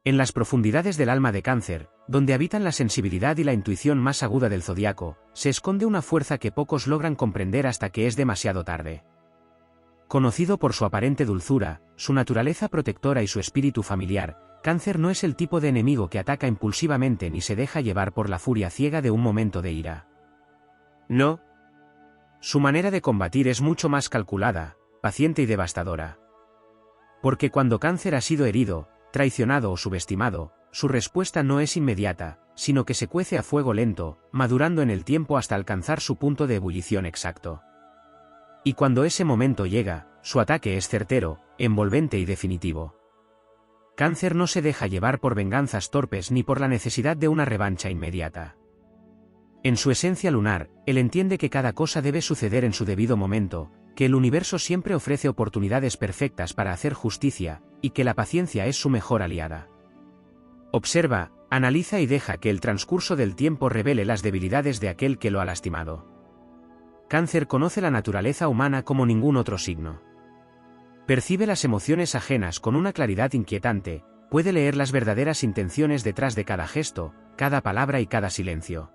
En las profundidades del alma de Cáncer, donde habitan la sensibilidad y la intuición más aguda del zodiaco, se esconde una fuerza que pocos logran comprender hasta que es demasiado tarde. Conocido por su aparente dulzura, su naturaleza protectora y su espíritu familiar, Cáncer no es el tipo de enemigo que ataca impulsivamente ni se deja llevar por la furia ciega de un momento de ira. No. Su manera de combatir es mucho más calculada, paciente y devastadora. Porque cuando Cáncer ha sido herido, traicionado o subestimado, su respuesta no es inmediata, sino que se cuece a fuego lento, madurando en el tiempo hasta alcanzar su punto de ebullición exacto. Y cuando ese momento llega, su ataque es certero, envolvente y definitivo. Cáncer no se deja llevar por venganzas torpes ni por la necesidad de una revancha inmediata. En su esencia lunar, él entiende que cada cosa debe suceder en su debido momento, que el universo siempre ofrece oportunidades perfectas para hacer justicia, y que la paciencia es su mejor aliada. Observa, analiza y deja que el transcurso del tiempo revele las debilidades de aquel que lo ha lastimado. Cáncer conoce la naturaleza humana como ningún otro signo. Percibe las emociones ajenas con una claridad inquietante, puede leer las verdaderas intenciones detrás de cada gesto, cada palabra y cada silencio.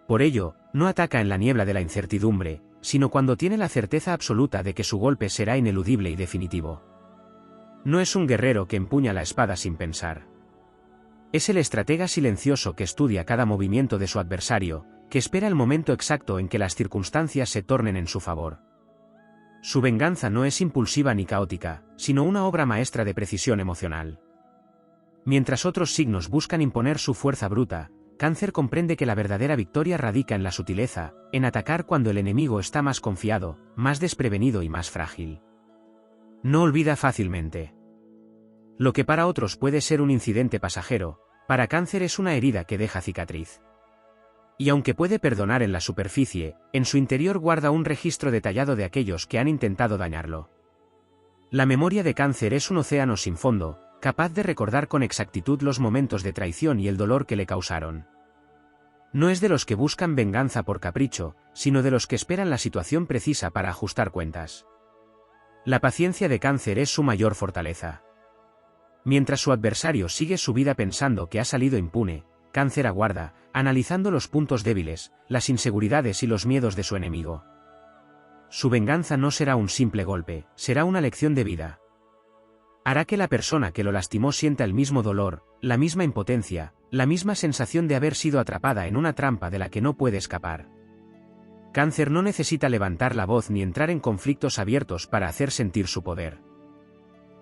Por ello, no ataca en la niebla de la incertidumbre, sino cuando tiene la certeza absoluta de que su golpe será ineludible y definitivo. No es un guerrero que empuña la espada sin pensar. Es el estratega silencioso que estudia cada movimiento de su adversario, que espera el momento exacto en que las circunstancias se tornen en su favor. Su venganza no es impulsiva ni caótica, sino una obra maestra de precisión emocional. Mientras otros signos buscan imponer su fuerza bruta, Cáncer comprende que la verdadera victoria radica en la sutileza, en atacar cuando el enemigo está más confiado, más desprevenido y más frágil. No olvida fácilmente. Lo que para otros puede ser un incidente pasajero, para Cáncer es una herida que deja cicatriz. Y aunque puede perdonar en la superficie, en su interior guarda un registro detallado de aquellos que han intentado dañarlo. La memoria de Cáncer es un océano sin fondo, capaz de recordar con exactitud los momentos de traición y el dolor que le causaron. No es de los que buscan venganza por capricho, sino de los que esperan la situación precisa para ajustar cuentas. La paciencia de Cáncer es su mayor fortaleza. Mientras su adversario sigue su vida pensando que ha salido impune, Cáncer aguarda, analizando los puntos débiles, las inseguridades y los miedos de su enemigo. Su venganza no será un simple golpe, será una lección de vida. Hará que la persona que lo lastimó sienta el mismo dolor, la misma impotencia, la misma sensación de haber sido atrapada en una trampa de la que no puede escapar. Cáncer no necesita levantar la voz ni entrar en conflictos abiertos para hacer sentir su poder.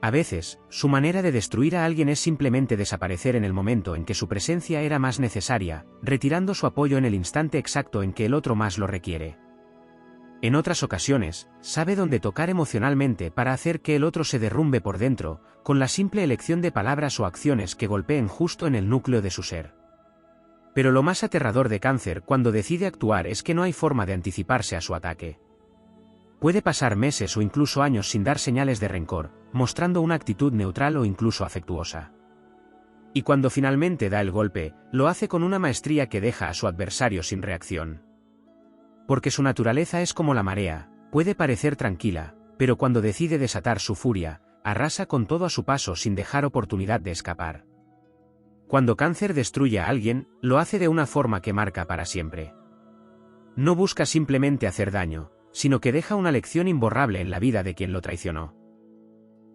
A veces, su manera de destruir a alguien es simplemente desaparecer en el momento en que su presencia era más necesaria, retirando su apoyo en el instante exacto en que el otro más lo requiere. En otras ocasiones, sabe dónde tocar emocionalmente para hacer que el otro se derrumbe por dentro, con la simple elección de palabras o acciones que golpeen justo en el núcleo de su ser. Pero lo más aterrador de Cáncer cuando decide actuar es que no hay forma de anticiparse a su ataque. Puede pasar meses o incluso años sin dar señales de rencor, mostrando una actitud neutral o incluso afectuosa. Y cuando finalmente da el golpe, lo hace con una maestría que deja a su adversario sin reacción. Porque su naturaleza es como la marea, puede parecer tranquila, pero cuando decide desatar su furia, arrasa con todo a su paso sin dejar oportunidad de escapar. Cuando Cáncer destruye a alguien, lo hace de una forma que marca para siempre. No busca simplemente hacer daño, sino que deja una lección imborrable en la vida de quien lo traicionó.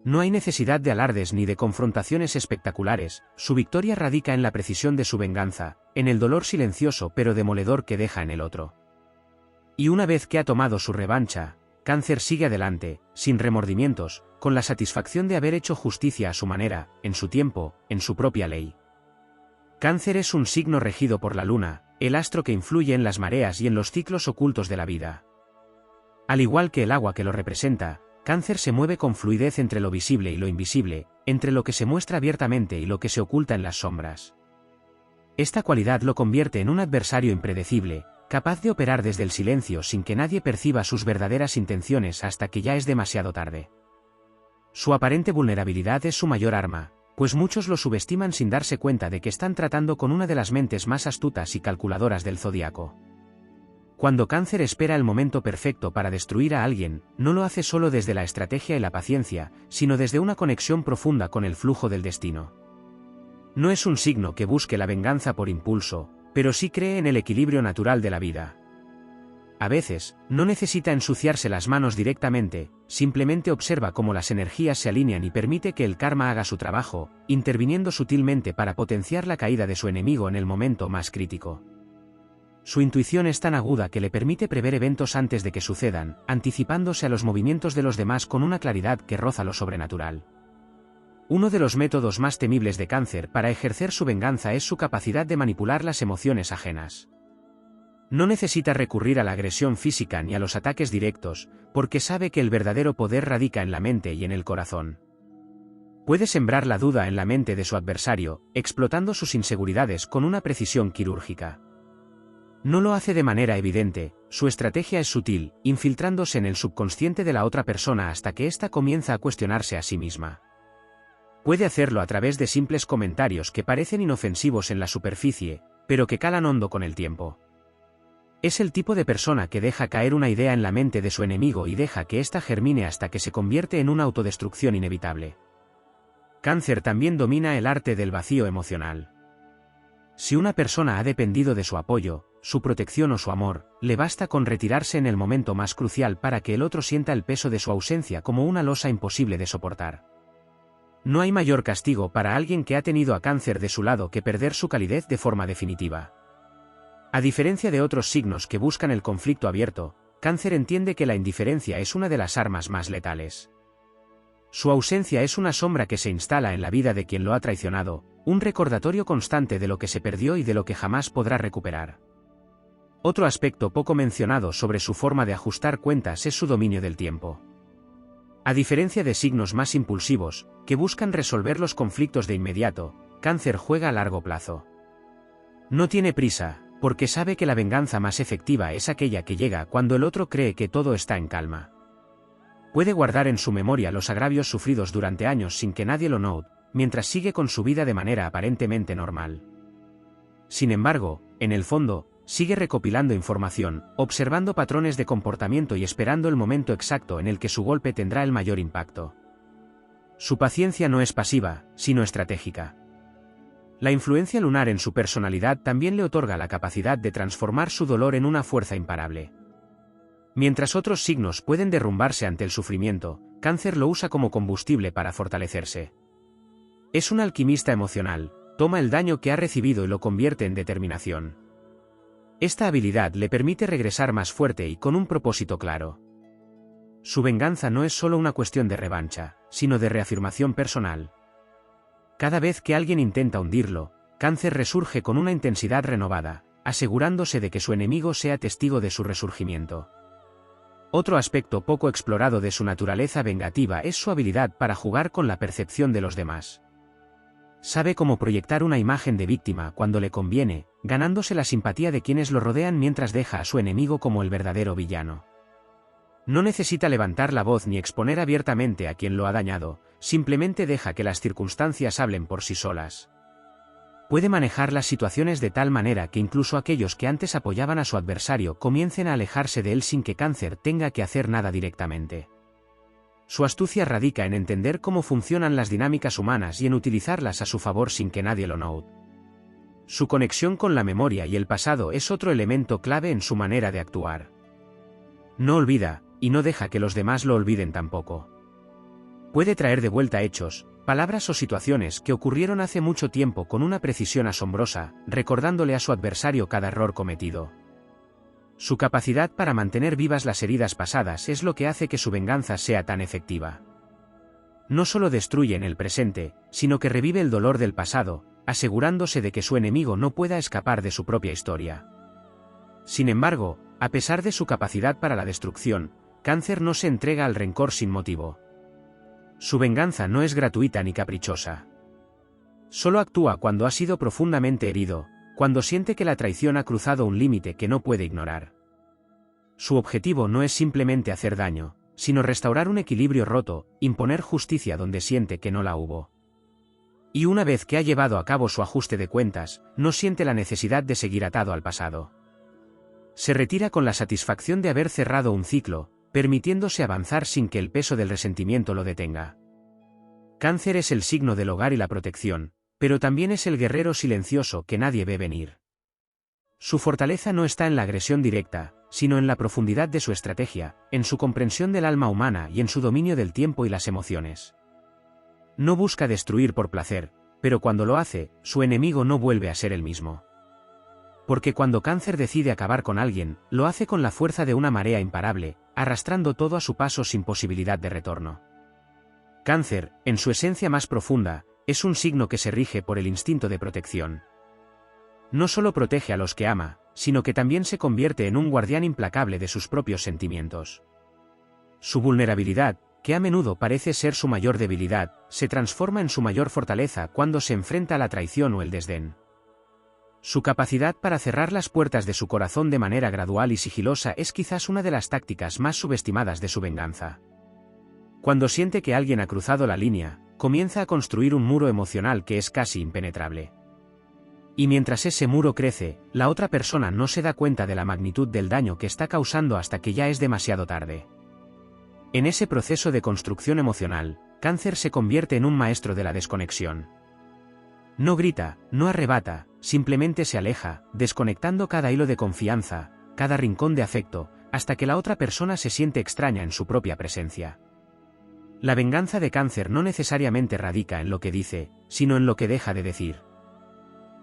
No hay necesidad de alardes ni de confrontaciones espectaculares, su victoria radica en la precisión de su venganza, en el dolor silencioso pero demoledor que deja en el otro. Y una vez que ha tomado su revancha, Cáncer sigue adelante, sin remordimientos, con la satisfacción de haber hecho justicia a su manera, en su tiempo, en su propia ley. Cáncer es un signo regido por la luna, el astro que influye en las mareas y en los ciclos ocultos de la vida. Al igual que el agua que lo representa, Cáncer se mueve con fluidez entre lo visible y lo invisible, entre lo que se muestra abiertamente y lo que se oculta en las sombras. Esta cualidad lo convierte en un adversario impredecible, capaz de operar desde el silencio sin que nadie perciba sus verdaderas intenciones hasta que ya es demasiado tarde. Su aparente vulnerabilidad es su mayor arma, pues muchos lo subestiman sin darse cuenta de que están tratando con una de las mentes más astutas y calculadoras del zodiaco. Cuando Cáncer espera el momento perfecto para destruir a alguien, no lo hace solo desde la estrategia y la paciencia, sino desde una conexión profunda con el flujo del destino. No es un signo que busque la venganza por impulso, pero sí cree en el equilibrio natural de la vida. A veces, no necesita ensuciarse las manos directamente, simplemente observa cómo las energías se alinean y permite que el karma haga su trabajo, interviniendo sutilmente para potenciar la caída de su enemigo en el momento más crítico. Su intuición es tan aguda que le permite prever eventos antes de que sucedan, anticipándose a los movimientos de los demás con una claridad que roza lo sobrenatural. Uno de los métodos más temibles de Cáncer para ejercer su venganza es su capacidad de manipular las emociones ajenas. No necesita recurrir a la agresión física ni a los ataques directos, porque sabe que el verdadero poder radica en la mente y en el corazón. Puede sembrar la duda en la mente de su adversario, explotando sus inseguridades con una precisión quirúrgica. No lo hace de manera evidente, su estrategia es sutil, infiltrándose en el subconsciente de la otra persona hasta que ésta comienza a cuestionarse a sí misma. Puede hacerlo a través de simples comentarios que parecen inofensivos en la superficie, pero que calan hondo con el tiempo. Es el tipo de persona que deja caer una idea en la mente de su enemigo y deja que ésta germine hasta que se convierte en una autodestrucción inevitable. Cáncer también domina el arte del vacío emocional. Si una persona ha dependido de su apoyo, su protección o su amor, le basta con retirarse en el momento más crucial para que el otro sienta el peso de su ausencia como una losa imposible de soportar. No hay mayor castigo para alguien que ha tenido a Cáncer de su lado que perder su calidez de forma definitiva. A diferencia de otros signos que buscan el conflicto abierto, Cáncer entiende que la indiferencia es una de las armas más letales. Su ausencia es una sombra que se instala en la vida de quien lo ha traicionado, un recordatorio constante de lo que se perdió y de lo que jamás podrá recuperar. Otro aspecto poco mencionado sobre su forma de ajustar cuentas es su dominio del tiempo. A diferencia de signos más impulsivos, que buscan resolver los conflictos de inmediato, Cáncer juega a largo plazo. No tiene prisa, porque sabe que la venganza más efectiva es aquella que llega cuando el otro cree que todo está en calma. Puede guardar en su memoria los agravios sufridos durante años sin que nadie lo note, mientras sigue con su vida de manera aparentemente normal. Sin embargo, en el fondo, sigue recopilando información, observando patrones de comportamiento y esperando el momento exacto en el que su golpe tendrá el mayor impacto. Su paciencia no es pasiva, sino estratégica. La influencia lunar en su personalidad también le otorga la capacidad de transformar su dolor en una fuerza imparable. Mientras otros signos pueden derrumbarse ante el sufrimiento, Cáncer lo usa como combustible para fortalecerse. Es un alquimista emocional, toma el daño que ha recibido y lo convierte en determinación. Esta habilidad le permite regresar más fuerte y con un propósito claro. Su venganza no es solo una cuestión de revancha, sino de reafirmación personal. Cada vez que alguien intenta hundirlo, Cáncer resurge con una intensidad renovada, asegurándose de que su enemigo sea testigo de su resurgimiento. Otro aspecto poco explorado de su naturaleza vengativa es su habilidad para jugar con la percepción de los demás. Sabe cómo proyectar una imagen de víctima cuando le conviene, ganándose la simpatía de quienes lo rodean mientras deja a su enemigo como el verdadero villano. No necesita levantar la voz ni exponer abiertamente a quien lo ha dañado, simplemente deja que las circunstancias hablen por sí solas. Puede manejar las situaciones de tal manera que incluso aquellos que antes apoyaban a su adversario comiencen a alejarse de él sin que Cáncer tenga que hacer nada directamente. Su astucia radica en entender cómo funcionan las dinámicas humanas y en utilizarlas a su favor sin que nadie lo note. Su conexión con la memoria y el pasado es otro elemento clave en su manera de actuar. No olvida, y no deja que los demás lo olviden tampoco. Puede traer de vuelta hechos, palabras o situaciones que ocurrieron hace mucho tiempo con una precisión asombrosa, recordándole a su adversario cada error cometido. Su capacidad para mantener vivas las heridas pasadas es lo que hace que su venganza sea tan efectiva. No solo destruye en el presente, sino que revive el dolor del pasado, asegurándose de que su enemigo no pueda escapar de su propia historia. Sin embargo, a pesar de su capacidad para la destrucción, Cáncer no se entrega al rencor sin motivo. Su venganza no es gratuita ni caprichosa. Solo actúa cuando ha sido profundamente herido, cuando siente que la traición ha cruzado un límite que no puede ignorar. Su objetivo no es simplemente hacer daño, sino restaurar un equilibrio roto, imponer justicia donde siente que no la hubo. Y una vez que ha llevado a cabo su ajuste de cuentas, no siente la necesidad de seguir atado al pasado. Se retira con la satisfacción de haber cerrado un ciclo, permitiéndose avanzar sin que el peso del resentimiento lo detenga. Cáncer es el signo del hogar y la protección, pero también es el guerrero silencioso que nadie ve venir. Su fortaleza no está en la agresión directa, sino en la profundidad de su estrategia, en su comprensión del alma humana y en su dominio del tiempo y las emociones. No busca destruir por placer, pero cuando lo hace, su enemigo no vuelve a ser el mismo. Porque cuando Cáncer decide acabar con alguien, lo hace con la fuerza de una marea imparable, arrastrando todo a su paso sin posibilidad de retorno. Cáncer, en su esencia más profunda, es un signo que se rige por el instinto de protección. No solo protege a los que ama, sino que también se convierte en un guardián implacable de sus propios sentimientos. Su vulnerabilidad, que a menudo parece ser su mayor debilidad, se transforma en su mayor fortaleza cuando se enfrenta a la traición o el desdén. Su capacidad para cerrar las puertas de su corazón de manera gradual y sigilosa es quizás una de las tácticas más subestimadas de su venganza. Cuando siente que alguien ha cruzado la línea, comienza a construir un muro emocional que es casi impenetrable. Y mientras ese muro crece, la otra persona no se da cuenta de la magnitud del daño que está causando hasta que ya es demasiado tarde. En ese proceso de construcción emocional, Cáncer se convierte en un maestro de la desconexión. No grita, no arrebata, simplemente se aleja, desconectando cada hilo de confianza, cada rincón de afecto, hasta que la otra persona se siente extraña en su propia presencia. La venganza de Cáncer no necesariamente radica en lo que dice, sino en lo que deja de decir.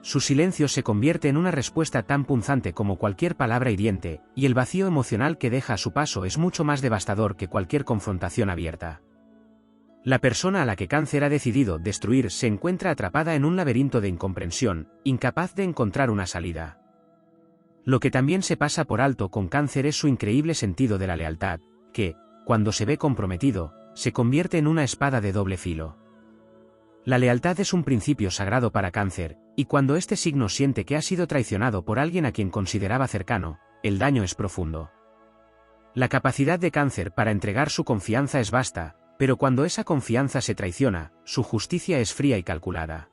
Su silencio se convierte en una respuesta tan punzante como cualquier palabra hiriente, y el vacío emocional que deja a su paso es mucho más devastador que cualquier confrontación abierta. La persona a la que Cáncer ha decidido destruir se encuentra atrapada en un laberinto de incomprensión, incapaz de encontrar una salida. Lo que también se pasa por alto con Cáncer es su increíble sentido de la lealtad, que, cuando se ve comprometido, se convierte en una espada de doble filo. La lealtad es un principio sagrado para Cáncer, y cuando este signo siente que ha sido traicionado por alguien a quien consideraba cercano, el daño es profundo. La capacidad de Cáncer para entregar su confianza es vasta, pero cuando esa confianza se traiciona, su justicia es fría y calculada.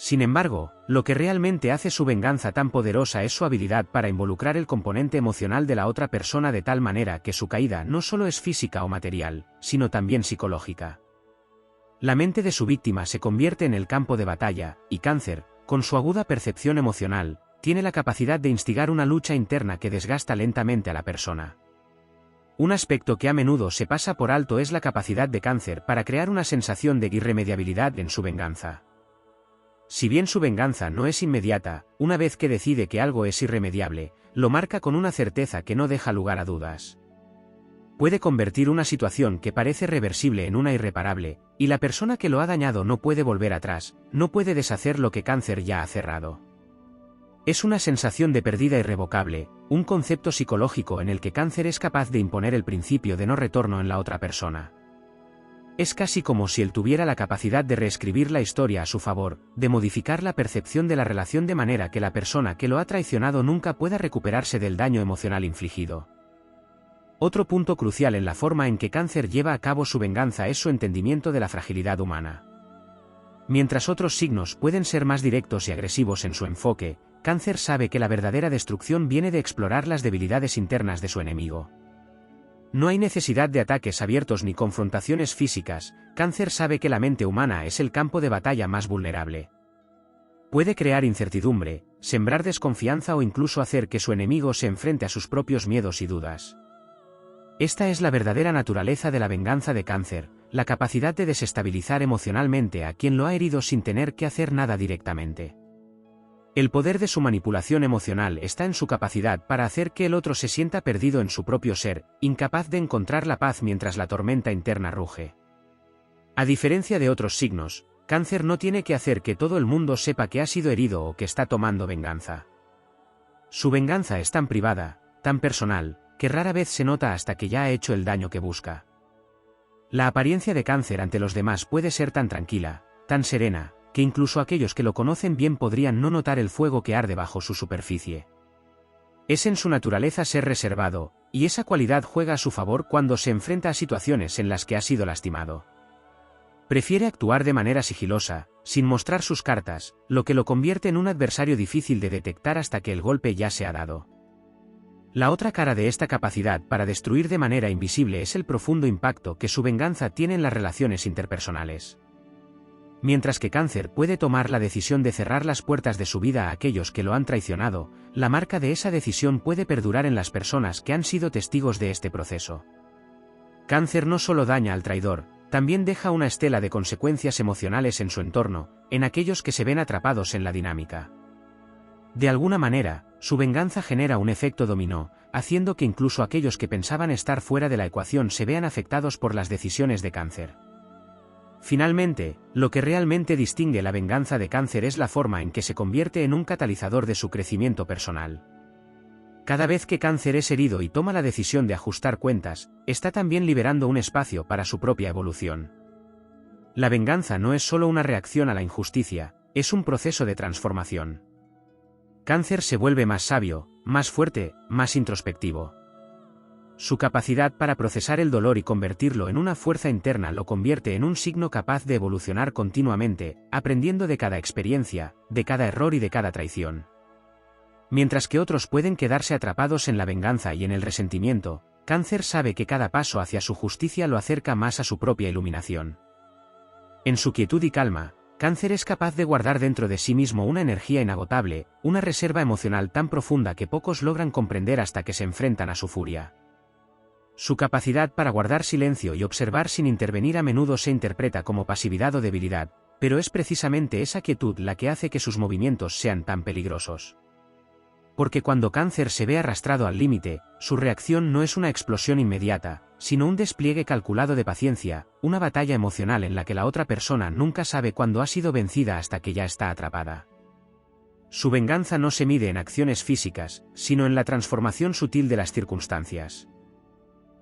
Sin embargo, lo que realmente hace su venganza tan poderosa es su habilidad para involucrar el componente emocional de la otra persona de tal manera que su caída no solo es física o material, sino también psicológica. La mente de su víctima se convierte en el campo de batalla, y Cáncer, con su aguda percepción emocional, tiene la capacidad de instigar una lucha interna que desgasta lentamente a la persona. Un aspecto que a menudo se pasa por alto es la capacidad de Cáncer para crear una sensación de irremediabilidad en su venganza. Si bien su venganza no es inmediata, una vez que decide que algo es irremediable, lo marca con una certeza que no deja lugar a dudas. Puede convertir una situación que parece reversible en una irreparable, y la persona que lo ha dañado no puede volver atrás, no puede deshacer lo que Cáncer ya ha cerrado. Es una sensación de pérdida irrevocable, un concepto psicológico en el que Cáncer es capaz de imponer el principio de no retorno en la otra persona. Es casi como si él tuviera la capacidad de reescribir la historia a su favor, de modificar la percepción de la relación de manera que la persona que lo ha traicionado nunca pueda recuperarse del daño emocional infligido. Otro punto crucial en la forma en que Cáncer lleva a cabo su venganza es su entendimiento de la fragilidad humana. Mientras otros signos pueden ser más directos y agresivos en su enfoque, Cáncer sabe que la verdadera destrucción viene de explorar las debilidades internas de su enemigo. No hay necesidad de ataques abiertos ni confrontaciones físicas, Cáncer sabe que la mente humana es el campo de batalla más vulnerable. Puede crear incertidumbre, sembrar desconfianza o incluso hacer que su enemigo se enfrente a sus propios miedos y dudas. Esta es la verdadera naturaleza de la venganza de Cáncer, la capacidad de desestabilizar emocionalmente a quien lo ha herido sin tener que hacer nada directamente. El poder de su manipulación emocional está en su capacidad para hacer que el otro se sienta perdido en su propio ser, incapaz de encontrar la paz mientras la tormenta interna ruge. A diferencia de otros signos, Cáncer no tiene que hacer que todo el mundo sepa que ha sido herido o que está tomando venganza. Su venganza es tan privada, tan personal, que rara vez se nota hasta que ya ha hecho el daño que busca. La apariencia de Cáncer ante los demás puede ser tan tranquila, tan serena, que incluso aquellos que lo conocen bien podrían no notar el fuego que arde bajo su superficie. Es en su naturaleza ser reservado, y esa cualidad juega a su favor cuando se enfrenta a situaciones en las que ha sido lastimado. Prefiere actuar de manera sigilosa, sin mostrar sus cartas, lo que lo convierte en un adversario difícil de detectar hasta que el golpe ya se ha dado. La otra cara de esta capacidad para destruir de manera invisible es el profundo impacto que su venganza tiene en las relaciones interpersonales. Mientras que Cáncer puede tomar la decisión de cerrar las puertas de su vida a aquellos que lo han traicionado, la marca de esa decisión puede perdurar en las personas que han sido testigos de este proceso. Cáncer no solo daña al traidor, también deja una estela de consecuencias emocionales en su entorno, en aquellos que se ven atrapados en la dinámica. De alguna manera, su venganza genera un efecto dominó, haciendo que incluso aquellos que pensaban estar fuera de la ecuación se vean afectados por las decisiones de Cáncer. Finalmente, lo que realmente distingue la venganza de Cáncer es la forma en que se convierte en un catalizador de su crecimiento personal. Cada vez que Cáncer es herido y toma la decisión de ajustar cuentas, está también liberando un espacio para su propia evolución. La venganza no es solo una reacción a la injusticia, es un proceso de transformación. Cáncer se vuelve más sabio, más fuerte, más introspectivo. Su capacidad para procesar el dolor y convertirlo en una fuerza interna lo convierte en un signo capaz de evolucionar continuamente, aprendiendo de cada experiencia, de cada error y de cada traición. Mientras que otros pueden quedarse atrapados en la venganza y en el resentimiento, Cáncer sabe que cada paso hacia su justicia lo acerca más a su propia iluminación. En su quietud y calma, Cáncer es capaz de guardar dentro de sí mismo una energía inagotable, una reserva emocional tan profunda que pocos logran comprender hasta que se enfrentan a su furia. Su capacidad para guardar silencio y observar sin intervenir a menudo se interpreta como pasividad o debilidad, pero es precisamente esa quietud la que hace que sus movimientos sean tan peligrosos. Porque cuando Cáncer se ve arrastrado al límite, su reacción no es una explosión inmediata, sino un despliegue calculado de paciencia, una batalla emocional en la que la otra persona nunca sabe cuándo ha sido vencida hasta que ya está atrapada. Su venganza no se mide en acciones físicas, sino en la transformación sutil de las circunstancias.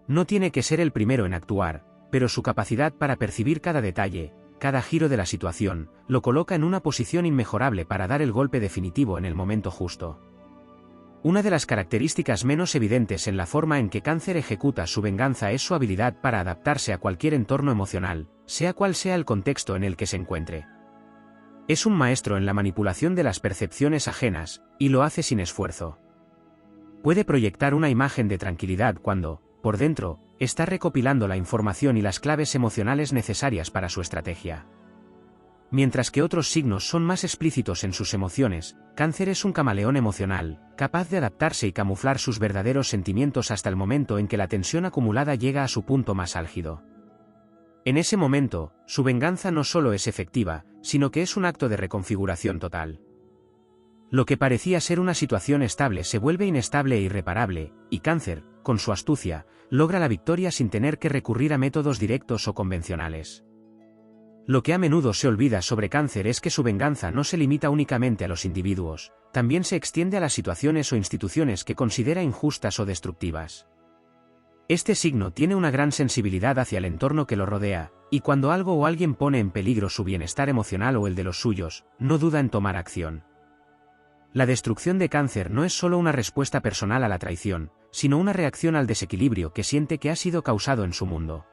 No tiene que ser el primero en actuar, pero su capacidad para percibir cada detalle, cada giro de la situación, lo coloca en una posición inmejorable para dar el golpe definitivo en el momento justo. Una de las características menos evidentes en la forma en que Cáncer ejecuta su venganza es su habilidad para adaptarse a cualquier entorno emocional, sea cual sea el contexto en el que se encuentre. Es un maestro en la manipulación de las percepciones ajenas, y lo hace sin esfuerzo. Puede proyectar una imagen de tranquilidad cuando, por dentro, está recopilando la información y las claves emocionales necesarias para su estrategia. Mientras que otros signos son más explícitos en sus emociones, Cáncer es un camaleón emocional, capaz de adaptarse y camuflar sus verdaderos sentimientos hasta el momento en que la tensión acumulada llega a su punto más álgido. En ese momento, su venganza no solo es efectiva, sino que es un acto de reconfiguración total. Lo que parecía ser una situación estable se vuelve inestable e irreparable, y Cáncer, con su astucia, logra la victoria sin tener que recurrir a métodos directos o convencionales. Lo que a menudo se olvida sobre Cáncer es que su venganza no se limita únicamente a los individuos, también se extiende a las situaciones o instituciones que considera injustas o destructivas. Este signo tiene una gran sensibilidad hacia el entorno que lo rodea, y cuando algo o alguien pone en peligro su bienestar emocional o el de los suyos, no duda en tomar acción. La destrucción de Cáncer no es solo una respuesta personal a la traición, sino una reacción al desequilibrio que siente que ha sido causado en su mundo.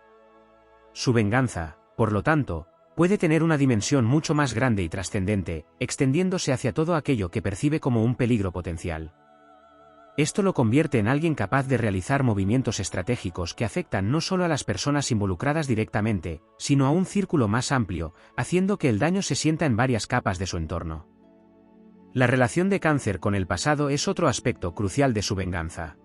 Su venganza, por lo tanto, puede tener una dimensión mucho más grande y trascendente, extendiéndose hacia todo aquello que percibe como un peligro potencial. Esto lo convierte en alguien capaz de realizar movimientos estratégicos que afectan no solo a las personas involucradas directamente, sino a un círculo más amplio, haciendo que el daño se sienta en varias capas de su entorno. La relación de Cáncer con el pasado es otro aspecto crucial de su venganza.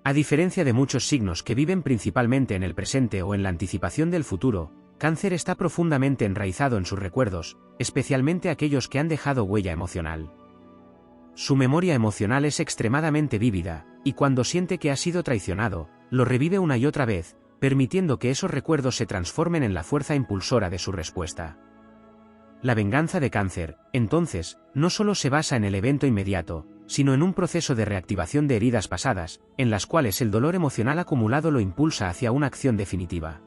A diferencia de muchos signos que viven principalmente en el presente o en la anticipación del futuro, Cáncer está profundamente enraizado en sus recuerdos, especialmente aquellos que han dejado huella emocional. Su memoria emocional es extremadamente vívida, y cuando siente que ha sido traicionado, lo revive una y otra vez, permitiendo que esos recuerdos se transformen en la fuerza impulsora de su respuesta. La venganza de Cáncer, entonces, no solo se basa en el evento inmediato, sino en un proceso de reactivación de heridas pasadas, en las cuales el dolor emocional acumulado lo impulsa hacia una acción definitiva.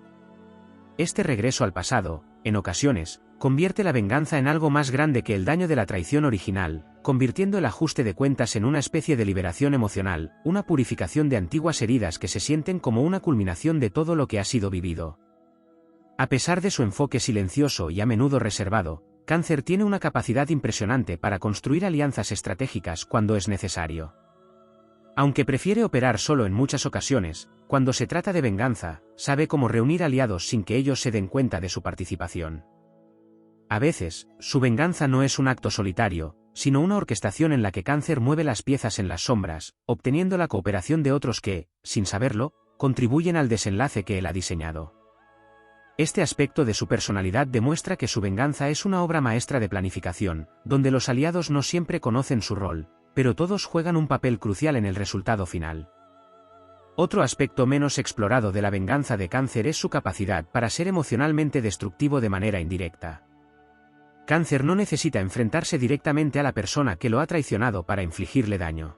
Este regreso al pasado, en ocasiones, convierte la venganza en algo más grande que el daño de la traición original, convirtiendo el ajuste de cuentas en una especie de liberación emocional, una purificación de antiguas heridas que se sienten como una culminación de todo lo que ha sido vivido. A pesar de su enfoque silencioso y a menudo reservado, Cáncer tiene una capacidad impresionante para construir alianzas estratégicas cuando es necesario. Aunque prefiere operar solo en muchas ocasiones, cuando se trata de venganza, sabe cómo reunir aliados sin que ellos se den cuenta de su participación. A veces, su venganza no es un acto solitario, sino una orquestación en la que Cáncer mueve las piezas en las sombras, obteniendo la cooperación de otros que, sin saberlo, contribuyen al desenlace que él ha diseñado. Este aspecto de su personalidad demuestra que su venganza es una obra maestra de planificación, donde los aliados no siempre conocen su rol, pero todos juegan un papel crucial en el resultado final. Otro aspecto menos explorado de la venganza de Cáncer es su capacidad para ser emocionalmente destructivo de manera indirecta. Cáncer no necesita enfrentarse directamente a la persona que lo ha traicionado para infligirle daño.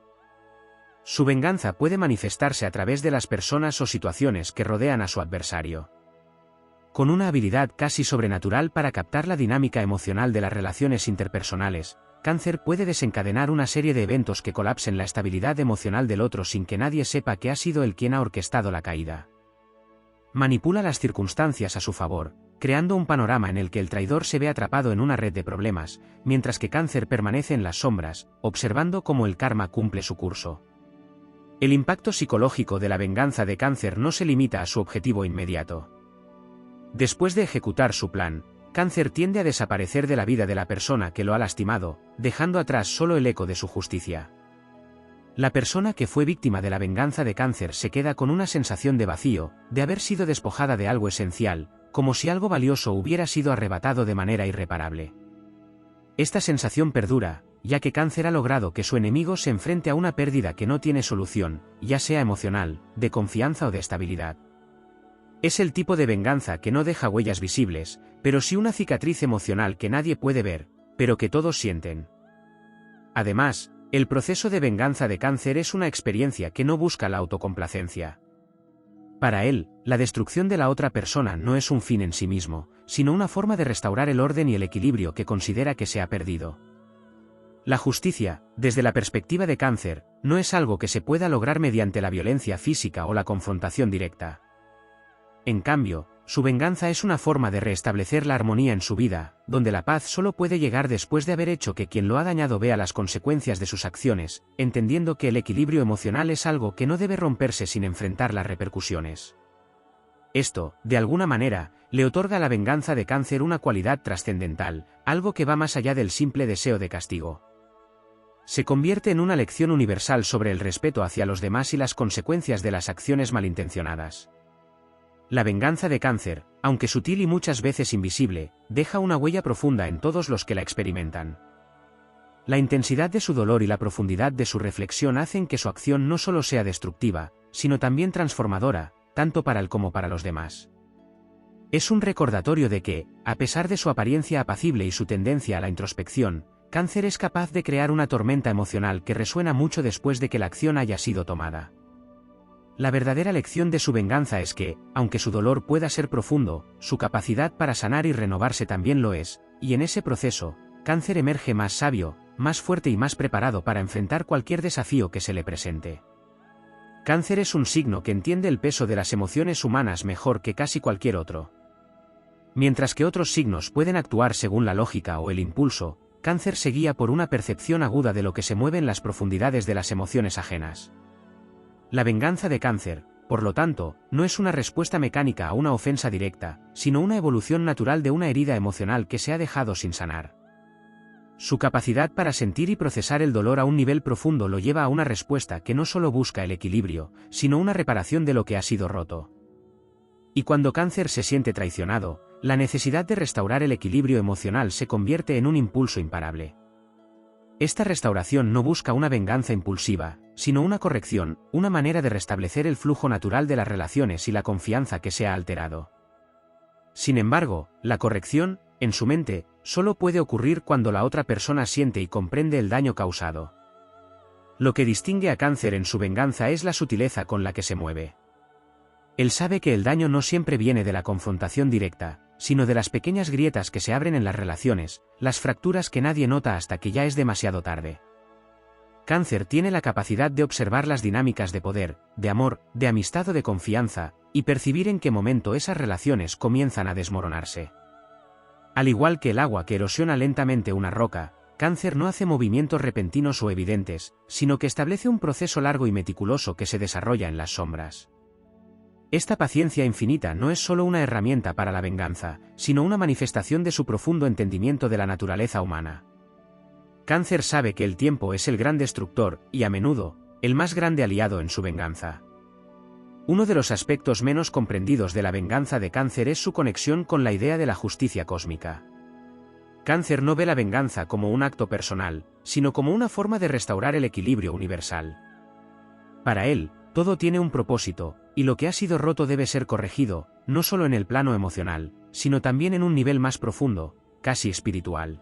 Su venganza puede manifestarse a través de las personas o situaciones que rodean a su adversario. Con una habilidad casi sobrenatural para captar la dinámica emocional de las relaciones interpersonales, Cáncer puede desencadenar una serie de eventos que colapsen la estabilidad emocional del otro sin que nadie sepa que ha sido él quien ha orquestado la caída. Manipula las circunstancias a su favor, creando un panorama en el que el traidor se ve atrapado en una red de problemas, mientras que Cáncer permanece en las sombras, observando cómo el karma cumple su curso. El impacto psicológico de la venganza de Cáncer no se limita a su objetivo inmediato. Después de ejecutar su plan, Cáncer tiende a desaparecer de la vida de la persona que lo ha lastimado, dejando atrás solo el eco de su justicia. La persona que fue víctima de la venganza de Cáncer se queda con una sensación de vacío, de haber sido despojada de algo esencial, como si algo valioso hubiera sido arrebatado de manera irreparable. Esta sensación perdura, ya que Cáncer ha logrado que su enemigo se enfrente a una pérdida que no tiene solución, ya sea emocional, de confianza o de estabilidad. Es el tipo de venganza que no deja huellas visibles, pero sí una cicatriz emocional que nadie puede ver, pero que todos sienten. Además, el proceso de venganza de Cáncer es una experiencia que no busca la autocomplacencia. Para él, la destrucción de la otra persona no es un fin en sí mismo, sino una forma de restaurar el orden y el equilibrio que considera que se ha perdido. La justicia, desde la perspectiva de Cáncer, no es algo que se pueda lograr mediante la violencia física o la confrontación directa. En cambio, su venganza es una forma de restablecer la armonía en su vida, donde la paz solo puede llegar después de haber hecho que quien lo ha dañado vea las consecuencias de sus acciones, entendiendo que el equilibrio emocional es algo que no debe romperse sin enfrentar las repercusiones. Esto, de alguna manera, le otorga a la venganza de Cáncer una cualidad trascendental, algo que va más allá del simple deseo de castigo. Se convierte en una lección universal sobre el respeto hacia los demás y las consecuencias de las acciones malintencionadas. La venganza de Cáncer, aunque sutil y muchas veces invisible, deja una huella profunda en todos los que la experimentan. La intensidad de su dolor y la profundidad de su reflexión hacen que su acción no solo sea destructiva, sino también transformadora, tanto para él como para los demás. Es un recordatorio de que, a pesar de su apariencia apacible y su tendencia a la introspección, Cáncer es capaz de crear una tormenta emocional que resuena mucho después de que la acción haya sido tomada. La verdadera lección de su venganza es que, aunque su dolor pueda ser profundo, su capacidad para sanar y renovarse también lo es, y en ese proceso, Cáncer emerge más sabio, más fuerte y más preparado para enfrentar cualquier desafío que se le presente. Cáncer es un signo que entiende el peso de las emociones humanas mejor que casi cualquier otro. Mientras que otros signos pueden actuar según la lógica o el impulso, Cáncer se guía por una percepción aguda de lo que se mueve en las profundidades de las emociones ajenas. La venganza de Cáncer, por lo tanto, no es una respuesta mecánica a una ofensa directa, sino una evolución natural de una herida emocional que se ha dejado sin sanar. Su capacidad para sentir y procesar el dolor a un nivel profundo lo lleva a una respuesta que no solo busca el equilibrio, sino una reparación de lo que ha sido roto. Y cuando Cáncer se siente traicionado, la necesidad de restaurar el equilibrio emocional se convierte en un impulso imparable. Esta restauración no busca una venganza impulsiva, sino una corrección, una manera de restablecer el flujo natural de las relaciones y la confianza que se ha alterado. Sin embargo, la corrección, en su mente, solo puede ocurrir cuando la otra persona siente y comprende el daño causado. Lo que distingue a Cáncer en su venganza es la sutileza con la que se mueve. Él sabe que el daño no siempre viene de la confrontación directa, sino de las pequeñas grietas que se abren en las relaciones, las fracturas que nadie nota hasta que ya es demasiado tarde. Cáncer tiene la capacidad de observar las dinámicas de poder, de amor, de amistad o de confianza, y percibir en qué momento esas relaciones comienzan a desmoronarse. Al igual que el agua que erosiona lentamente una roca, Cáncer no hace movimientos repentinos o evidentes, sino que establece un proceso largo y meticuloso que se desarrolla en las sombras. Esta paciencia infinita no es solo una herramienta para la venganza, sino una manifestación de su profundo entendimiento de la naturaleza humana. Cáncer sabe que el tiempo es el gran destructor y, a menudo, el más grande aliado en su venganza. Uno de los aspectos menos comprendidos de la venganza de Cáncer es su conexión con la idea de la justicia cósmica. Cáncer no ve la venganza como un acto personal, sino como una forma de restaurar el equilibrio universal. Para él, todo tiene un propósito, y lo que ha sido roto debe ser corregido, no solo en el plano emocional, sino también en un nivel más profundo, casi espiritual.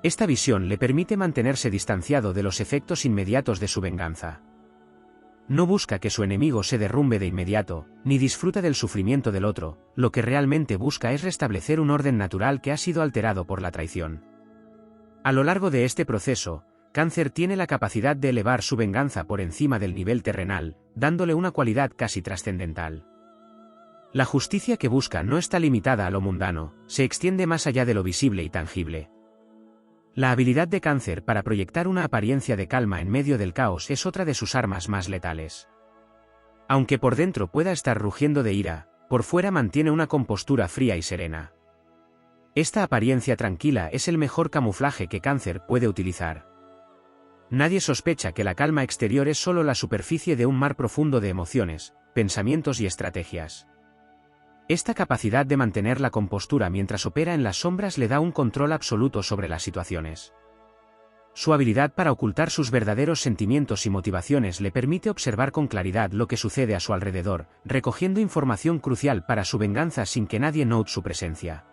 Esta visión le permite mantenerse distanciado de los efectos inmediatos de su venganza. No busca que su enemigo se derrumbe de inmediato, ni disfruta del sufrimiento del otro, lo que realmente busca es restablecer un orden natural que ha sido alterado por la traición. A lo largo de este proceso, Cáncer tiene la capacidad de elevar su venganza por encima del nivel terrenal, dándole una cualidad casi trascendental. La justicia que busca no está limitada a lo mundano, se extiende más allá de lo visible y tangible. La habilidad de Cáncer para proyectar una apariencia de calma en medio del caos es otra de sus armas más letales. Aunque por dentro pueda estar rugiendo de ira, por fuera mantiene una compostura fría y serena. Esta apariencia tranquila es el mejor camuflaje que Cáncer puede utilizar. Nadie sospecha que la calma exterior es solo la superficie de un mar profundo de emociones, pensamientos y estrategias. Esta capacidad de mantener la compostura mientras opera en las sombras le da un control absoluto sobre las situaciones. Su habilidad para ocultar sus verdaderos sentimientos y motivaciones le permite observar con claridad lo que sucede a su alrededor, recogiendo información crucial para su venganza sin que nadie note su presencia.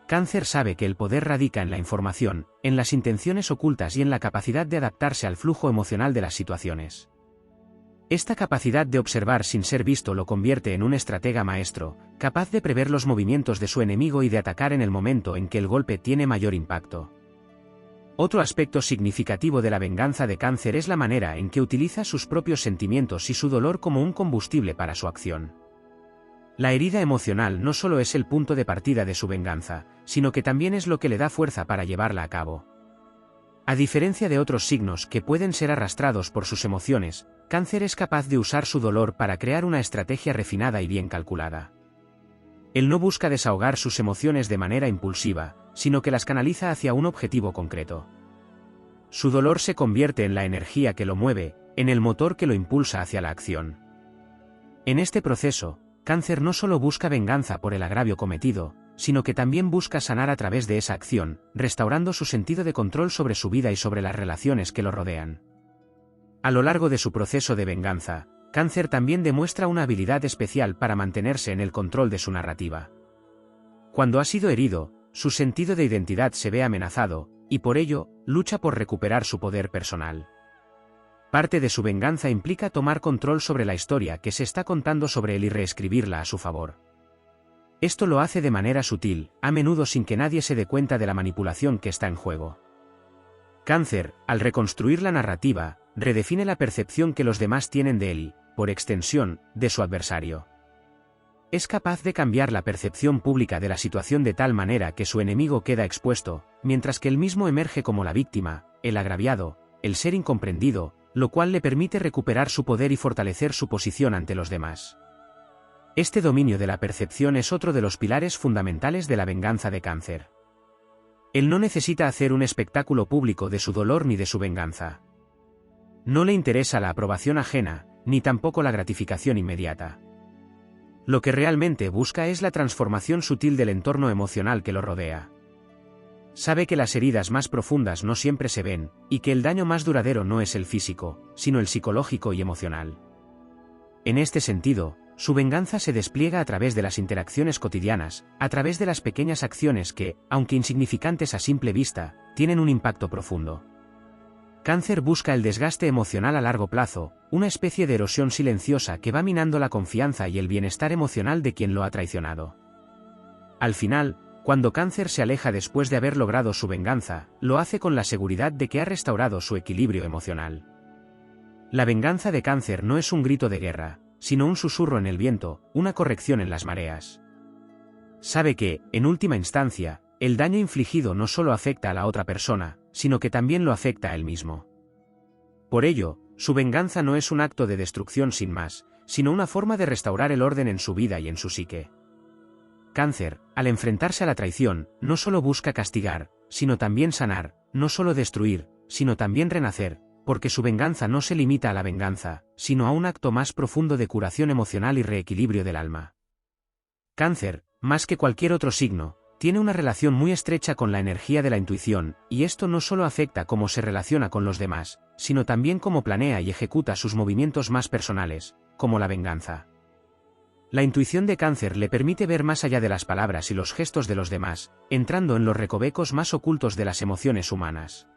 Cáncer sabe que el poder radica en la información, en las intenciones ocultas y en la capacidad de adaptarse al flujo emocional de las situaciones. Esta capacidad de observar sin ser visto lo convierte en un estratega maestro, capaz de prever los movimientos de su enemigo y de atacar en el momento en que el golpe tiene mayor impacto. Otro aspecto significativo de la venganza de Cáncer es la manera en que utiliza sus propios sentimientos y su dolor como un combustible para su acción. La herida emocional no solo es el punto de partida de su venganza, sino que también es lo que le da fuerza para llevarla a cabo. A diferencia de otros signos que pueden ser arrastrados por sus emociones, Cáncer es capaz de usar su dolor para crear una estrategia refinada y bien calculada. Él no busca desahogar sus emociones de manera impulsiva, sino que las canaliza hacia un objetivo concreto. Su dolor se convierte en la energía que lo mueve, en el motor que lo impulsa hacia la acción. En este proceso, Cáncer no solo busca venganza por el agravio cometido, sino que también busca sanar a través de esa acción, restaurando su sentido de control sobre su vida y sobre las relaciones que lo rodean. A lo largo de su proceso de venganza, Cáncer también demuestra una habilidad especial para mantenerse en el control de su narrativa. Cuando ha sido herido, su sentido de identidad se ve amenazado, y por ello, lucha por recuperar su poder personal. Parte de su venganza implica tomar control sobre la historia que se está contando sobre él y reescribirla a su favor. Esto lo hace de manera sutil, a menudo sin que nadie se dé cuenta de la manipulación que está en juego. Cáncer, al reconstruir la narrativa, redefine la percepción que los demás tienen de él y, por extensión, de su adversario. Es capaz de cambiar la percepción pública de la situación de tal manera que su enemigo queda expuesto, mientras que él mismo emerge como la víctima, el agraviado, el ser incomprendido, lo cual le permite recuperar su poder y fortalecer su posición ante los demás. Este dominio de la percepción es otro de los pilares fundamentales de la venganza de Cáncer. Él no necesita hacer un espectáculo público de su dolor ni de su venganza. No le interesa la aprobación ajena, ni tampoco la gratificación inmediata. Lo que realmente busca es la transformación sutil del entorno emocional que lo rodea. Sabe que las heridas más profundas no siempre se ven, y que el daño más duradero no es el físico, sino el psicológico y emocional. En este sentido, su venganza se despliega a través de las interacciones cotidianas, a través de las pequeñas acciones que, aunque insignificantes a simple vista, tienen un impacto profundo. Cáncer busca el desgaste emocional a largo plazo, una especie de erosión silenciosa que va minando la confianza y el bienestar emocional de quien lo ha traicionado. Al final, cuando Cáncer se aleja después de haber logrado su venganza, lo hace con la seguridad de que ha restaurado su equilibrio emocional. La venganza de Cáncer no es un grito de guerra, sino un susurro en el viento, una corrección en las mareas. Sabe que, en última instancia, el daño infligido no solo afecta a la otra persona, sino que también lo afecta a él mismo. Por ello, su venganza no es un acto de destrucción sin más, sino una forma de restaurar el orden en su vida y en su psique. Cáncer, al enfrentarse a la traición, no solo busca castigar, sino también sanar, no solo destruir, sino también renacer, porque su venganza no se limita a la venganza, sino a un acto más profundo de curación emocional y reequilibrio del alma. Cáncer, más que cualquier otro signo, tiene una relación muy estrecha con la energía de la intuición, y esto no solo afecta cómo se relaciona con los demás, sino también cómo planea y ejecuta sus movimientos más personales, como la venganza. La intuición de Cáncer le permite ver más allá de las palabras y los gestos de los demás, entrando en los recovecos más ocultos de las emociones humanas.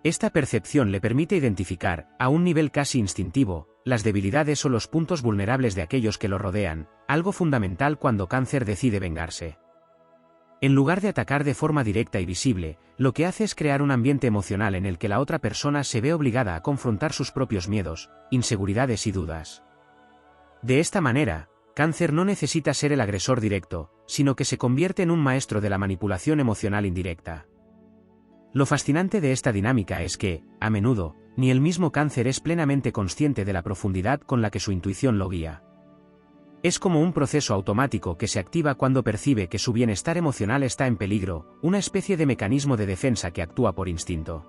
Esta percepción le permite identificar, a un nivel casi instintivo, las debilidades o los puntos vulnerables de aquellos que lo rodean, algo fundamental cuando Cáncer decide vengarse. En lugar de atacar de forma directa y visible, lo que hace es crear un ambiente emocional en el que la otra persona se ve obligada a confrontar sus propios miedos, inseguridades y dudas. De esta manera, Cáncer no necesita ser el agresor directo, sino que se convierte en un maestro de la manipulación emocional indirecta. Lo fascinante de esta dinámica es que, a menudo, ni el mismo Cáncer es plenamente consciente de la profundidad con la que su intuición lo guía. Es como un proceso automático que se activa cuando percibe que su bienestar emocional está en peligro, una especie de mecanismo de defensa que actúa por instinto.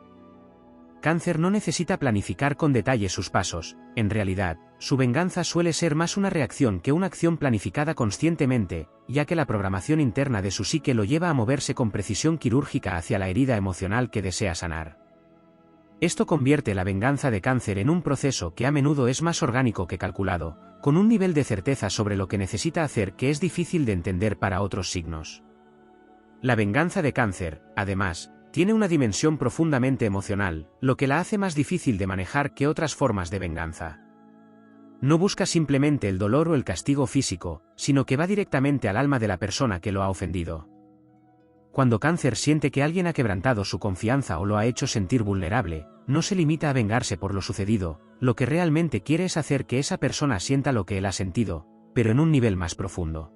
Cáncer no necesita planificar con detalle sus pasos, en realidad, su venganza suele ser más una reacción que una acción planificada conscientemente, ya que la programación interna de su psique lo lleva a moverse con precisión quirúrgica hacia la herida emocional que desea sanar. Esto convierte la venganza de Cáncer en un proceso que a menudo es más orgánico que calculado, con un nivel de certeza sobre lo que necesita hacer que es difícil de entender para otros signos. La venganza de Cáncer, además, tiene una dimensión profundamente emocional, lo que la hace más difícil de manejar que otras formas de venganza. No busca simplemente el dolor o el castigo físico, sino que va directamente al alma de la persona que lo ha ofendido. Cuando Cáncer siente que alguien ha quebrantado su confianza o lo ha hecho sentir vulnerable, no se limita a vengarse por lo sucedido, lo que realmente quiere es hacer que esa persona sienta lo que él ha sentido, pero en un nivel más profundo.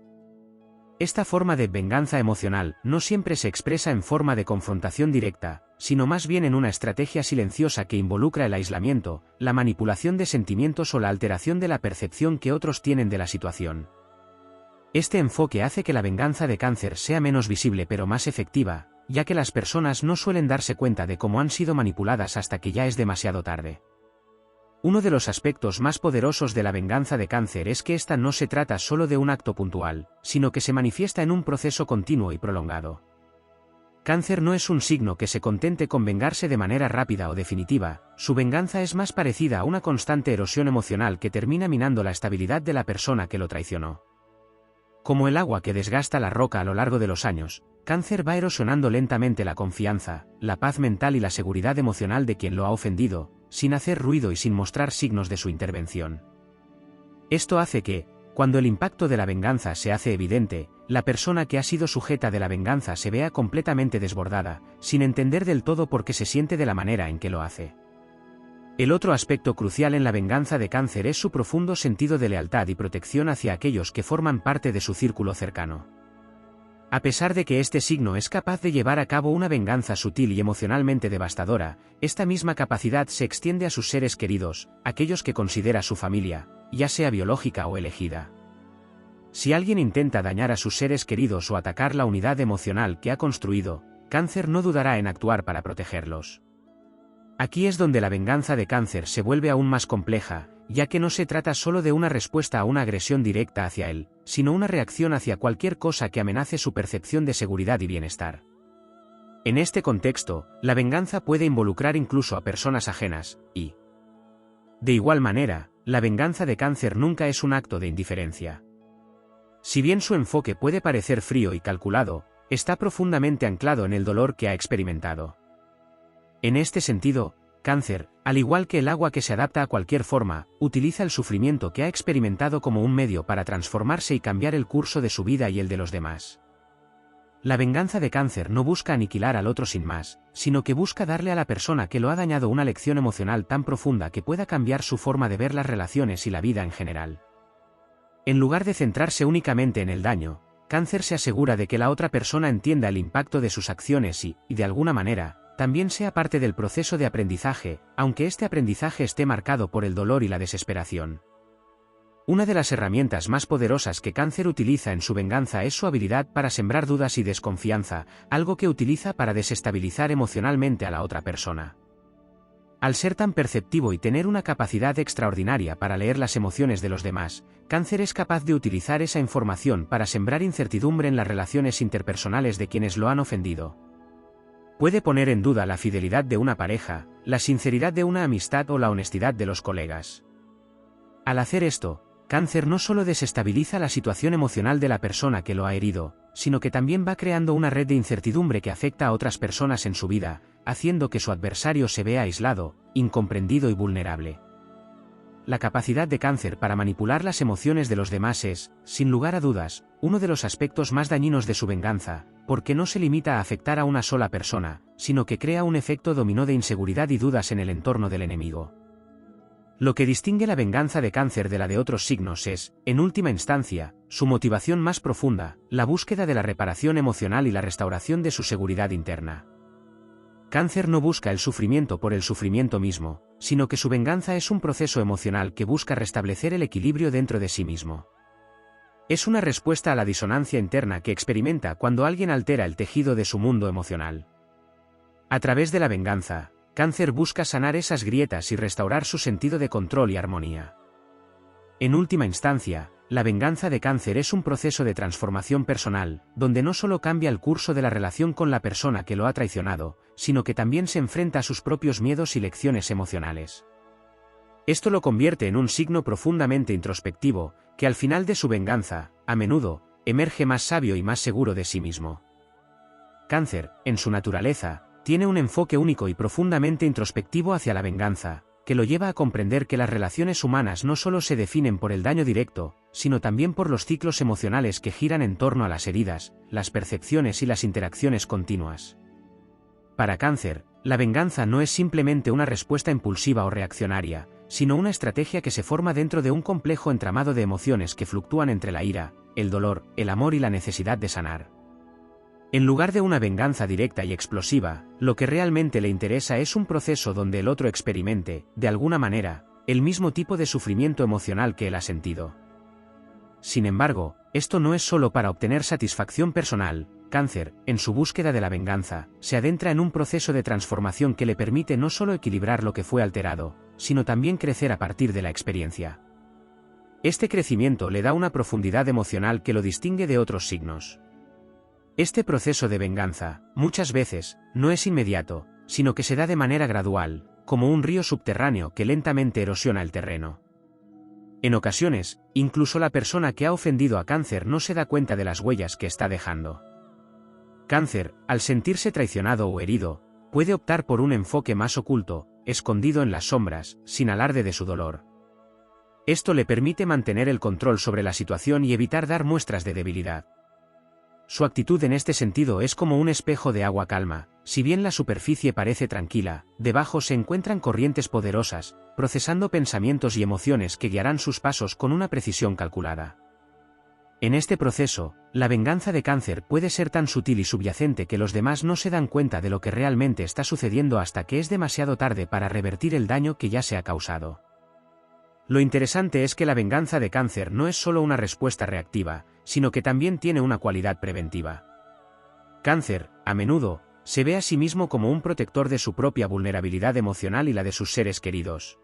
Esta forma de venganza emocional no siempre se expresa en forma de confrontación directa, sino más bien en una estrategia silenciosa que involucra el aislamiento, la manipulación de sentimientos o la alteración de la percepción que otros tienen de la situación. Este enfoque hace que la venganza de Cáncer sea menos visible pero más efectiva, ya que las personas no suelen darse cuenta de cómo han sido manipuladas hasta que ya es demasiado tarde. Uno de los aspectos más poderosos de la venganza de Cáncer es que esta no se trata solo de un acto puntual, sino que se manifiesta en un proceso continuo y prolongado. Cáncer no es un signo que se contente con vengarse de manera rápida o definitiva, su venganza es más parecida a una constante erosión emocional que termina minando la estabilidad de la persona que lo traicionó. Como el agua que desgasta la roca a lo largo de los años, Cáncer va erosionando lentamente la confianza, la paz mental y la seguridad emocional de quien lo ha ofendido, sin hacer ruido y sin mostrar signos de su intervención. Esto hace que, cuando el impacto de la venganza se hace evidente, la persona que ha sido sujeta de la venganza se vea completamente desbordada, sin entender del todo por qué se siente de la manera en que lo hace. El otro aspecto crucial en la venganza de Cáncer es su profundo sentido de lealtad y protección hacia aquellos que forman parte de su círculo cercano. A pesar de que este signo es capaz de llevar a cabo una venganza sutil y emocionalmente devastadora, esta misma capacidad se extiende a sus seres queridos, aquellos que considera su familia, ya sea biológica o elegida. Si alguien intenta dañar a sus seres queridos o atacar la unidad emocional que ha construido, Cáncer no dudará en actuar para protegerlos. Aquí es donde la venganza de Cáncer se vuelve aún más compleja, ya que no se trata solo de una respuesta a una agresión directa hacia él, sino una reacción hacia cualquier cosa que amenace su percepción de seguridad y bienestar. En este contexto, la venganza puede involucrar incluso a personas ajenas, y, de igual manera, la venganza de Cáncer nunca es un acto de indiferencia. Si bien su enfoque puede parecer frío y calculado, está profundamente anclado en el dolor que ha experimentado. En este sentido, Cáncer, al igual que el agua que se adapta a cualquier forma, utiliza el sufrimiento que ha experimentado como un medio para transformarse y cambiar el curso de su vida y el de los demás. La venganza de Cáncer no busca aniquilar al otro sin más, sino que busca darle a la persona que lo ha dañado una lección emocional tan profunda que pueda cambiar su forma de ver las relaciones y la vida en general. En lugar de centrarse únicamente en el daño, Cáncer se asegura de que la otra persona entienda el impacto de sus acciones y, de alguna manera, también sea parte del proceso de aprendizaje, aunque este aprendizaje esté marcado por el dolor y la desesperación. Una de las herramientas más poderosas que Cáncer utiliza en su venganza es su habilidad para sembrar dudas y desconfianza, algo que utiliza para desestabilizar emocionalmente a la otra persona. Al ser tan perceptivo y tener una capacidad extraordinaria para leer las emociones de los demás, Cáncer es capaz de utilizar esa información para sembrar incertidumbre en las relaciones interpersonales de quienes lo han ofendido. Puede poner en duda la fidelidad de una pareja, la sinceridad de una amistad o la honestidad de los colegas. Al hacer esto, Cáncer no solo desestabiliza la situación emocional de la persona que lo ha herido, sino que también va creando una red de incertidumbre que afecta a otras personas en su vida, haciendo que su adversario se vea aislado, incomprendido y vulnerable. La capacidad de Cáncer para manipular las emociones de los demás es, sin lugar a dudas, uno de los aspectos más dañinos de su venganza, porque no se limita a afectar a una sola persona, sino que crea un efecto dominó de inseguridad y dudas en el entorno del enemigo. Lo que distingue la venganza de Cáncer de la de otros signos es, en última instancia, su motivación más profunda, la búsqueda de la reparación emocional y la restauración de su seguridad interna. Cáncer no busca el sufrimiento por el sufrimiento mismo, sino que su venganza es un proceso emocional que busca restablecer el equilibrio dentro de sí mismo. Es una respuesta a la disonancia interna que experimenta cuando alguien altera el tejido de su mundo emocional. A través de la venganza, Cáncer busca sanar esas grietas y restaurar su sentido de control y armonía. En última instancia, la venganza de Cáncer es un proceso de transformación personal, donde no solo cambia el curso de la relación con la persona que lo ha traicionado, sino que también se enfrenta a sus propios miedos y lecciones emocionales. Esto lo convierte en un signo profundamente introspectivo, que al final de su venganza, a menudo, emerge más sabio y más seguro de sí mismo. Cáncer, en su naturaleza, tiene un enfoque único y profundamente introspectivo hacia la venganza, que lo lleva a comprender que las relaciones humanas no solo se definen por el daño directo, sino también por los ciclos emocionales que giran en torno a las heridas, las percepciones y las interacciones continuas. Para Cáncer, la venganza no es simplemente una respuesta impulsiva o reaccionaria, sino una estrategia que se forma dentro de un complejo entramado de emociones que fluctúan entre la ira, el dolor, el amor y la necesidad de sanar. En lugar de una venganza directa y explosiva, lo que realmente le interesa es un proceso donde el otro experimente, de alguna manera, el mismo tipo de sufrimiento emocional que él ha sentido. Sin embargo, esto no es solo para obtener satisfacción personal. Cáncer, en su búsqueda de la venganza, se adentra en un proceso de transformación que le permite no solo equilibrar lo que fue alterado, sino también crecer a partir de la experiencia. Este crecimiento le da una profundidad emocional que lo distingue de otros signos. Este proceso de venganza, muchas veces, no es inmediato, sino que se da de manera gradual, como un río subterráneo que lentamente erosiona el terreno. En ocasiones, incluso la persona que ha ofendido a Cáncer no se da cuenta de las huellas que está dejando. Cáncer, al sentirse traicionado o herido, puede optar por un enfoque más oculto, escondido en las sombras, sin alarde de su dolor. Esto le permite mantener el control sobre la situación y evitar dar muestras de debilidad. Su actitud en este sentido es como un espejo de agua calma. Si bien la superficie parece tranquila, debajo se encuentran corrientes poderosas, procesando pensamientos y emociones que guiarán sus pasos con una precisión calculada. En este proceso, la venganza de Cáncer puede ser tan sutil y subyacente que los demás no se dan cuenta de lo que realmente está sucediendo hasta que es demasiado tarde para revertir el daño que ya se ha causado. Lo interesante es que la venganza de Cáncer no es solo una respuesta reactiva, sino que también tiene una cualidad preventiva. Cáncer, a menudo, se ve a sí mismo como un protector de su propia vulnerabilidad emocional y la de sus seres queridos.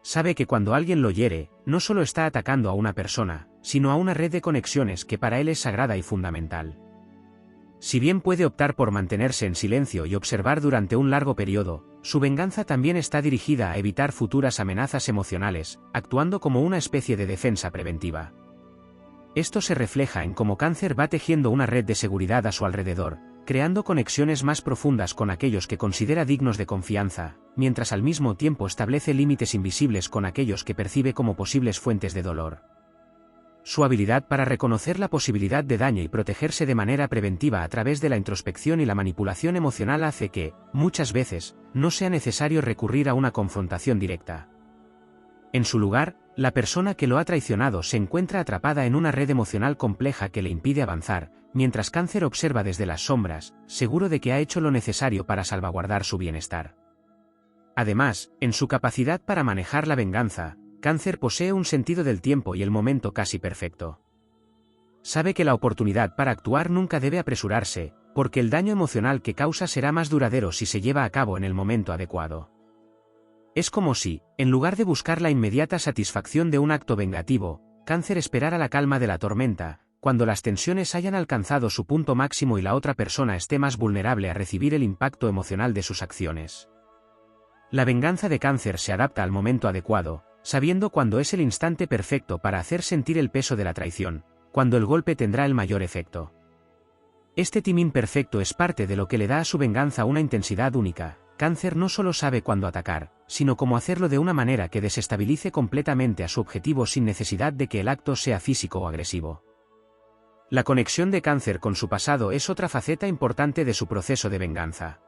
Sabe que cuando alguien lo hiere, no solo está atacando a una persona, sino a una red de conexiones que para él es sagrada y fundamental. Si bien puede optar por mantenerse en silencio y observar durante un largo periodo, su venganza también está dirigida a evitar futuras amenazas emocionales, actuando como una especie de defensa preventiva. Esto se refleja en cómo Cáncer va tejiendo una red de seguridad a su alrededor, creando conexiones más profundas con aquellos que considera dignos de confianza, mientras al mismo tiempo establece límites invisibles con aquellos que percibe como posibles fuentes de dolor. Su habilidad para reconocer la posibilidad de daño y protegerse de manera preventiva a través de la introspección y la manipulación emocional hace que, muchas veces, no sea necesario recurrir a una confrontación directa. En su lugar, la persona que lo ha traicionado se encuentra atrapada en una red emocional compleja que le impide avanzar, mientras Cáncer observa desde las sombras, seguro de que ha hecho lo necesario para salvaguardar su bienestar. Además, en su capacidad para manejar la venganza, Cáncer posee un sentido del tiempo y el momento casi perfecto. Sabe que la oportunidad para actuar nunca debe apresurarse, porque el daño emocional que causa será más duradero si se lleva a cabo en el momento adecuado. Es como si, en lugar de buscar la inmediata satisfacción de un acto vengativo, Cáncer esperara la calma de la tormenta, cuando las tensiones hayan alcanzado su punto máximo y la otra persona esté más vulnerable a recibir el impacto emocional de sus acciones. La venganza de Cáncer se adapta al momento adecuado, sabiendo cuándo es el instante perfecto para hacer sentir el peso de la traición, cuando el golpe tendrá el mayor efecto. Este timing perfecto es parte de lo que le da a su venganza una intensidad única. Cáncer no solo sabe cuándo atacar, sino cómo hacerlo de una manera que desestabilice completamente a su objetivo sin necesidad de que el acto sea físico o agresivo. La conexión de Cáncer con su pasado es otra faceta importante de su proceso de venganza.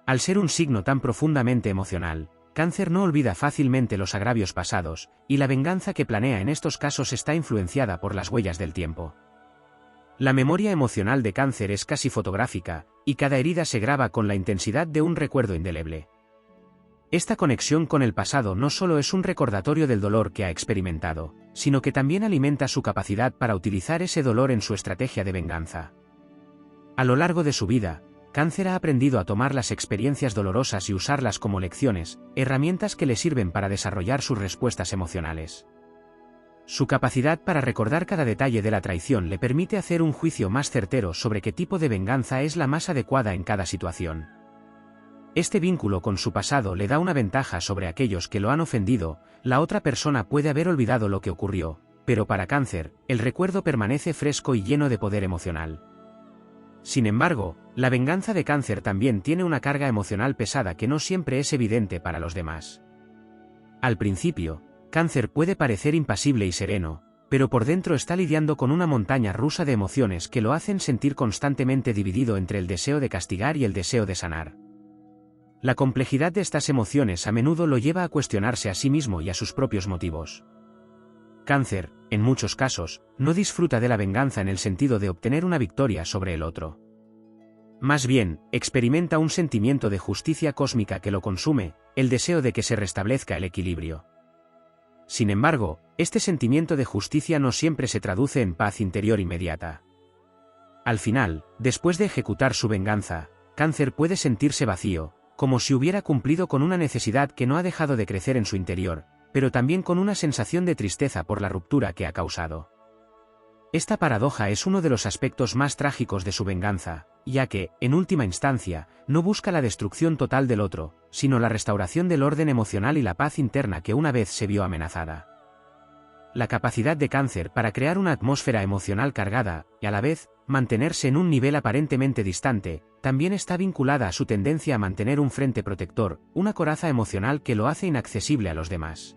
Al ser un signo tan profundamente emocional, Cáncer no olvida fácilmente los agravios pasados, y la venganza que planea en estos casos está influenciada por las huellas del tiempo. La memoria emocional de Cáncer es casi fotográfica, y cada herida se graba con la intensidad de un recuerdo indeleble. Esta conexión con el pasado no solo es un recordatorio del dolor que ha experimentado, sino que también alimenta su capacidad para utilizar ese dolor en su estrategia de venganza. A lo largo de su vida, Cáncer ha aprendido a tomar las experiencias dolorosas y usarlas como lecciones, herramientas que le sirven para desarrollar sus respuestas emocionales. Su capacidad para recordar cada detalle de la traición le permite hacer un juicio más certero sobre qué tipo de venganza es la más adecuada en cada situación. Este vínculo con su pasado le da una ventaja sobre aquellos que lo han ofendido. La otra persona puede haber olvidado lo que ocurrió, pero para Cáncer, el recuerdo permanece fresco y lleno de poder emocional. Sin embargo, la venganza de Cáncer también tiene una carga emocional pesada que no siempre es evidente para los demás. Al principio, Cáncer puede parecer impasible y sereno, pero por dentro está lidiando con una montaña rusa de emociones que lo hacen sentir constantemente dividido entre el deseo de castigar y el deseo de sanar. La complejidad de estas emociones a menudo lo lleva a cuestionarse a sí mismo y a sus propios motivos. Cáncer, en muchos casos, no disfruta de la venganza en el sentido de obtener una victoria sobre el otro. Más bien, experimenta un sentimiento de justicia cósmica que lo consume, el deseo de que se restablezca el equilibrio. Sin embargo, este sentimiento de justicia no siempre se traduce en paz interior inmediata. Al final, después de ejecutar su venganza, Cáncer puede sentirse vacío, como si hubiera cumplido con una necesidad que no ha dejado de crecer en su interior, pero también con una sensación de tristeza por la ruptura que ha causado. Esta paradoja es uno de los aspectos más trágicos de su venganza, ya que, en última instancia, no busca la destrucción total del otro, sino la restauración del orden emocional y la paz interna que una vez se vio amenazada. La capacidad de Cáncer para crear una atmósfera emocional cargada, y a la vez, mantenerse en un nivel aparentemente distante, también está vinculada a su tendencia a mantener un frente protector, una coraza emocional que lo hace inaccesible a los demás.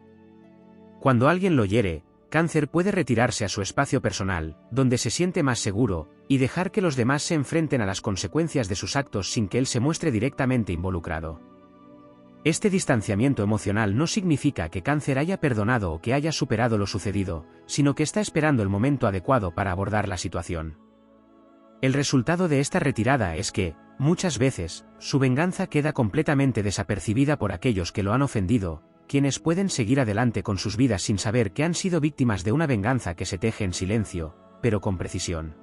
Cuando alguien lo hiere, Cáncer puede retirarse a su espacio personal, donde se siente más seguro, y dejar que los demás se enfrenten a las consecuencias de sus actos sin que él se muestre directamente involucrado. Este distanciamiento emocional no significa que Cáncer haya perdonado o que haya superado lo sucedido, sino que está esperando el momento adecuado para abordar la situación. El resultado de esta retirada es que, muchas veces, su venganza queda completamente desapercibida por aquellos que lo han ofendido, quienes pueden seguir adelante con sus vidas sin saber que han sido víctimas de una venganza que se teje en silencio, pero con precisión.